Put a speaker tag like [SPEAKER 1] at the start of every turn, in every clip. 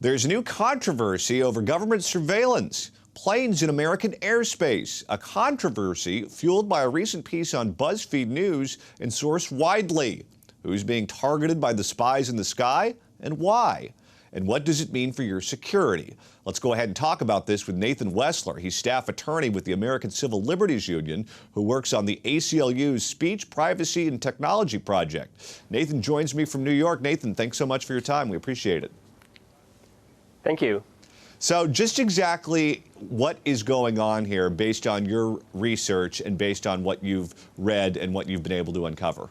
[SPEAKER 1] There's a new controversy over government surveillance, planes in American airspace, a controversy fueled by a recent piece on BuzzFeed News and sourced widely. Who's being targeted by the spies in the sky and why? And what does it mean for your security? Let's go ahead and talk about this with Nathan Wessler. He's staff attorney with the American Civil Liberties Union, who works on the ACLU's Speech, Privacy, and Technology Project. Nathan joins me from New York. Nathan, thanks so much for your time. We appreciate it.
[SPEAKER 2] Thank you.
[SPEAKER 1] So just exactly what is going on here based on your research and based on what you've read and what you've been able to uncover?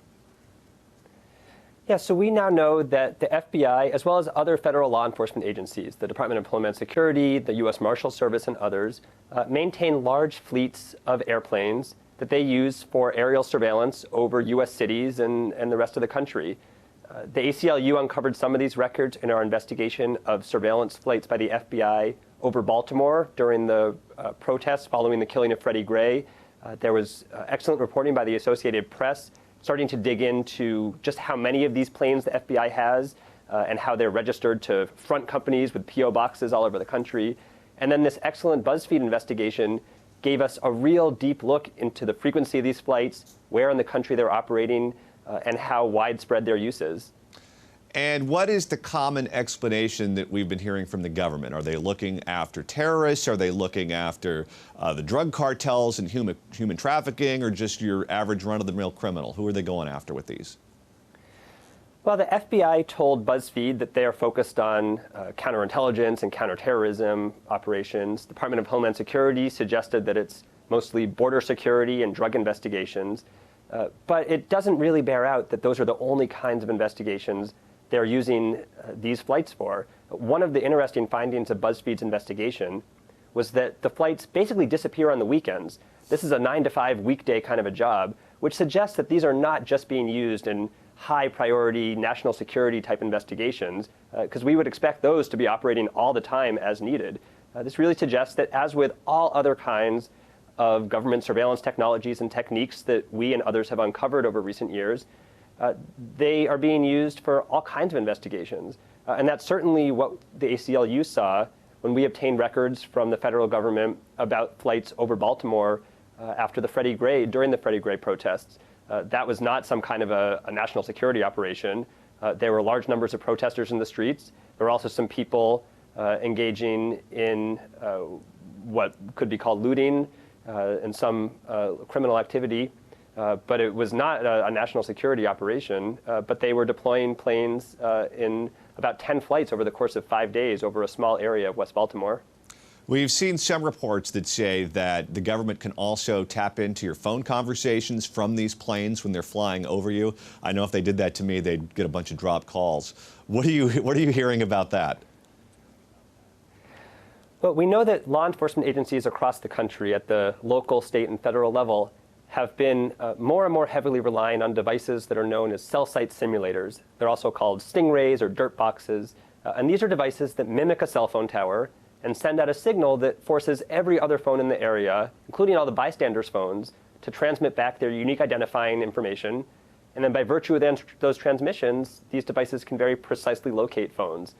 [SPEAKER 2] Yeah, so we now know that the FBI, as well as other federal law enforcement agencies, the Department of Homeland Security, the U.S. Marshal Service, and others, maintain large fleets of airplanes that they use for aerial surveillance over U.S. cities and the rest of the country. The ACLU uncovered some of these records in our investigation of surveillance flights by the FBI over Baltimore during the protests following the killing of Freddie Gray. There was excellent reporting by the Associated Press starting to dig into just how many of these planes the FBI has and how they're registered to front companies with P.O. boxes all over the country. And then this excellent BuzzFeed investigation gave us a real deep look into the frequency of these flights, where in the country they're operating, and how widespread their use is.
[SPEAKER 1] And what is the common explanation that we've been hearing from the government? Are they looking after terrorists? Are they looking after the drug cartels and human trafficking, or just your average run-of-the-mill criminal? Who are they going after with these?
[SPEAKER 2] Well, the FBI told BuzzFeed that they are focused on counterintelligence and counterterrorism operations. The Department of Homeland Security suggested that it's mostly border security and drug investigations. But it doesn't really bear out that those are the only kinds of investigations they're using these flights for. One of the interesting findings of BuzzFeed's investigation was that the flights basically disappear on the weekends. This is a 9-to-5 weekday kind of a job, which suggests that these are not just being used in high-priority national security type investigations, because we would expect those to be operating all the time as needed. This really suggests that, as with all other kinds of government surveillance technologies and techniques that we and others have uncovered over recent years, they are being used for all kinds of investigations. And that's certainly what the ACLU saw when we obtained records from the federal government about flights over Baltimore during the Freddie Gray protests. That was not some kind of a national security operation. There were large numbers of protesters in the streets. There were also some people engaging in what could be called looting and some criminal activity. But it was not a national security operation, but they were deploying planes in about 10 flights over the course of 5 days over a small area of West Baltimore.
[SPEAKER 1] We've seen some reports that say that the government can also tap into your phone conversations from these planes when they're flying over you. I know if they did that to me, they'd get a bunch of dropped calls. What are you hearing about that?
[SPEAKER 2] Well, we know that law enforcement agencies across the country at the local, state, and federal level have been more and more heavily relying on devices that are known as cell site simulators. They're also called stingrays or dirt boxes. And these are devices that mimic a cell phone tower and send out a signal that forces every other phone in the area, including all the bystanders' phones, to transmit back their unique identifying information. And then by virtue of those transmissions, these devices can very precisely locate phones.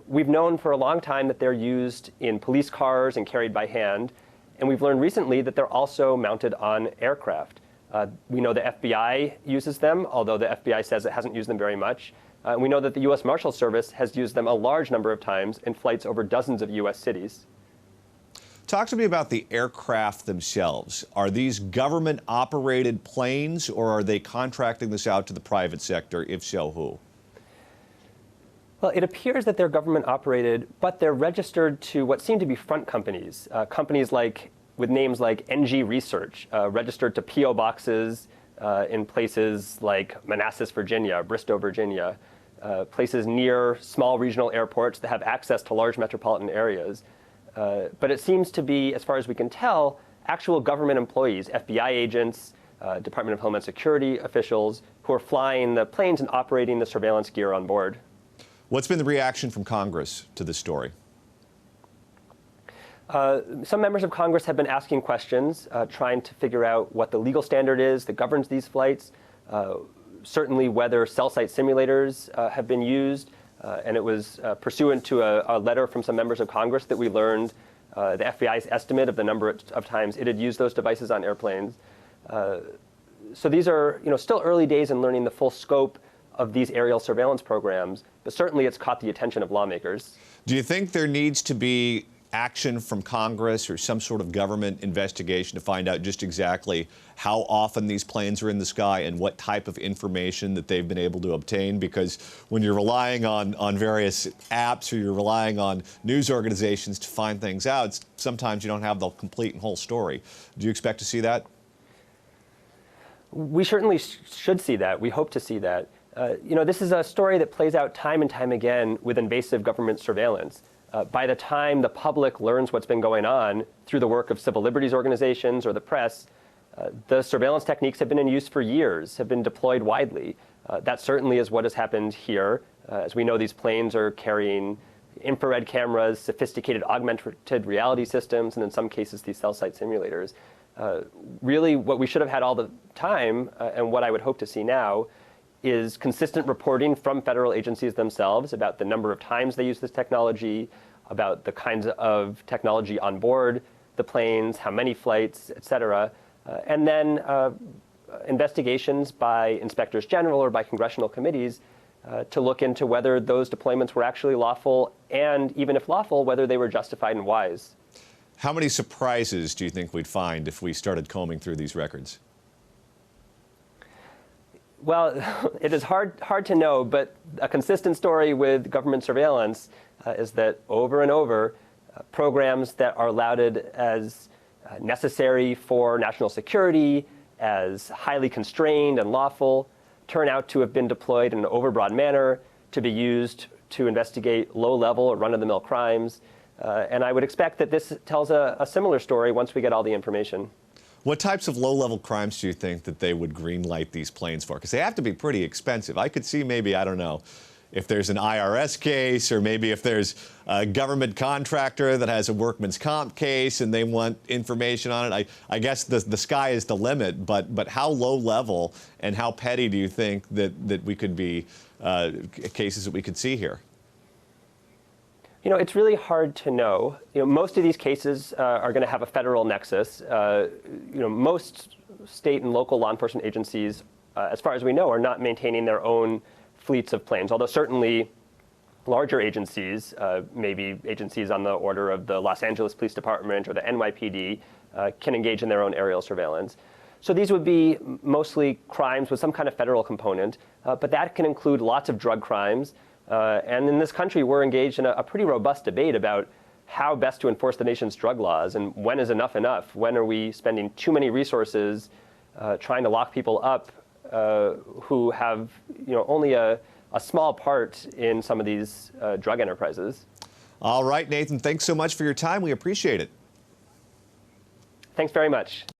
[SPEAKER 2] We've known for a long time that they're used in police cars and carried by hand. And we've learned recently that they're also mounted on aircraft. We know the FBI uses them, although the FBI says it hasn't used them very much. We know that the U.S. Marshal Service has used them a large number of times in flights over dozens of U.S. cities.
[SPEAKER 1] Talk to me about the aircraft themselves. Are these government-operated planes, or are they contracting this out to the private sector? If so, who?
[SPEAKER 2] Well, it appears that they're government operated, but they're registered to what seem to be front companies, companies with names like NG Research, registered to P.O. boxes in places like Manassas, Virginia, Bristow, Virginia, places near small regional airports that have access to large metropolitan areas. But it seems to be, as far as we can tell, actual government employees, FBI agents, Department of Homeland Security officials, who are flying the planes and operating the surveillance gear on board.
[SPEAKER 1] What's been the reaction from Congress to this story?
[SPEAKER 2] Some members of Congress have been asking questions, trying to figure out what the legal standard is that governs these flights, certainly whether cell site simulators have been used, And it was pursuant to a letter from some members of Congress that we learned the FBI's estimate of the number of times it had used those devices on airplanes. So these are still early days in learning the full scope of these aerial surveillance programs, but certainly it's caught the attention of lawmakers.
[SPEAKER 1] Do you think there needs to be action from Congress or some sort of government investigation to find out just exactly how often these planes are in the sky and what type of information that they've been able to obtain? Because when you're relying on various apps or you're relying on news organizations to find things out, sometimes you don't have the complete and whole story. Do you expect to see that?
[SPEAKER 2] We certainly should see that. We hope to see that. This is a story that plays out time and time again with invasive government surveillance. By the time the public learns what's been going on through the work of civil liberties organizations or the press, the surveillance techniques have been in use for years, have been deployed widely. That certainly is what has happened here. As we know, these planes are carrying infrared cameras, sophisticated augmented reality systems, and in some cases, these cell site simulators. Really, what we should have had all the time, and what I would hope to see now, is consistent reporting from federal agencies themselves about the number of times they use this technology, about the kinds of technology on board the planes, how many flights, et cetera. And then investigations by inspectors general or by congressional committees to look into whether those deployments were actually lawful, and even if lawful, whether they were justified and wise.
[SPEAKER 1] How many surprises do you think we'd find if we started combing through these records?
[SPEAKER 2] Well, it is hard to know, but a consistent story with government surveillance is that over and over, programs that are lauded as necessary for national security, as highly constrained and lawful, turn out to have been deployed in an overbroad manner to be used to investigate low-level or run-of-the-mill crimes. And I would expect that this tells a similar story once we get all the information.
[SPEAKER 1] What types of low-level crimes do you think that they would green-light these planes for? Because they have to be pretty expensive. I could see maybe, I don't know, if there's an IRS case, or maybe if there's a government contractor that has a workman's comp case and they want information on it. I guess the sky is the limit, but how low-level and how petty do you think that we could be cases that we could see here?
[SPEAKER 2] It's really hard to know. Most of these cases are going to have a federal nexus. Most state and local law enforcement agencies, as far as we know, are not maintaining their own fleets of planes, although certainly larger agencies, maybe agencies on the order of the Los Angeles Police Department or the NYPD, can engage in their own aerial surveillance. So these would be mostly crimes with some kind of federal component, but that can include lots of drug crimes. And in this country, we're engaged in a pretty robust debate about how best to enforce the nation's drug laws and when is enough enough. When are we spending too many resources trying to lock people up who have only a small part in some of these drug enterprises?
[SPEAKER 1] All right, Nathan, thanks so much for your time. We appreciate it.
[SPEAKER 2] Thanks very much.